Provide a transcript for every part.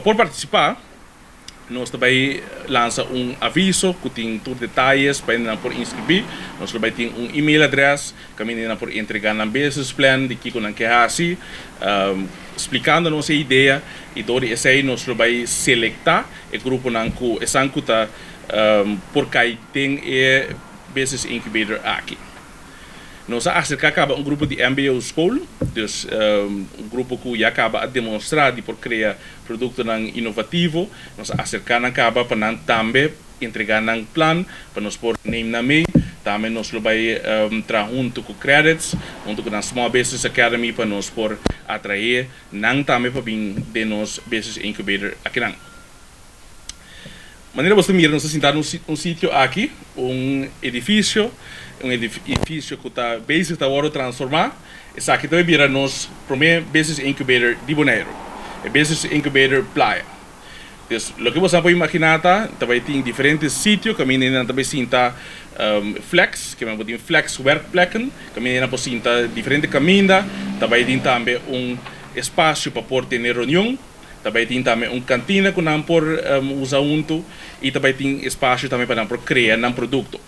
Para participar, nós também lança aviso que tem todos os detalhes para ainda por inscrever. Nós também tem e-mail address que ainda por entregar na business plan de que não quer assim, explicando nossa ideia e todo isso aí nós também selectar o grupo não que está porque tem business incubator aqui. Nós aserka acaba grupo de MBO school, dus grupo que já acaba a demonstrar de por criar produto inovativo. Nós aserka acaba para tambe entregar plan para nós por name na me. Também nós vai traha huntu com Qredits, junto com a Small Business Academy para nós por atrair também para vir de nós business incubator aqui não. Maneira você mira, nós sentar sítio aqui, edifício que está basic está agora transformar. Essa aqui também vira nos primeiro business incubator de Bonaire, é business incubator playa. Então, o que você pode imaginar também tem diferentes sítios, que a menina também sinta flex, que a menina flex werkplekken, que a menina pode sinta diferentes caminhos, também tem também espaço para poder ter reunião. Também tem também cantina que não por usar huntu e também tem espaço também para não criar um produto.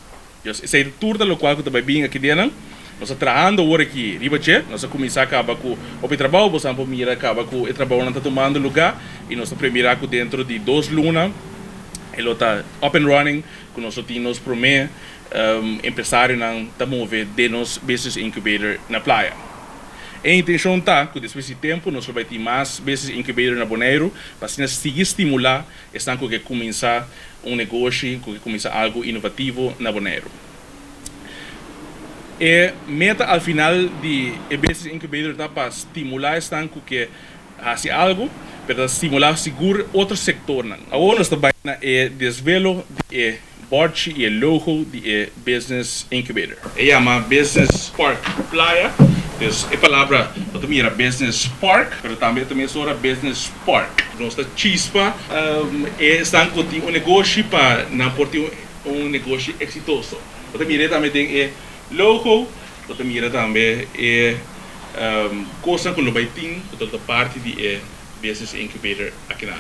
Essa é tudo o qual também bem aqui dentro. Nós estamos trabalhando agora aqui, ribache, nós começamos a acabar com o trabalho, nós vamos mirar acabar com o trabalho não está tomando lugar e nós estamos primeiro dentro de 2 lunas, ele está up and running, que nós temos primeiro empresário não está mover de nos business incubator na praia. A intenção está que depois de tempo nós vamos ter mais business incubator na Bonaire para seguir estimular esta que começar negócio, que começar algo inovativo na Bonaire. E meta ao final de business incubator está para estimular esta que faça algo, para estimular seguro outro setor. Agora nós estamos na desvelo de board e logo de business incubator. Chama Business Park Playa. A palavra também era Business Park, mas também sobre Business Park. Nossa chispa está com negócio para não ter negócio exitoso. Também tem logo, também coisa que não vai ter toda parte de Business Incubator aqui na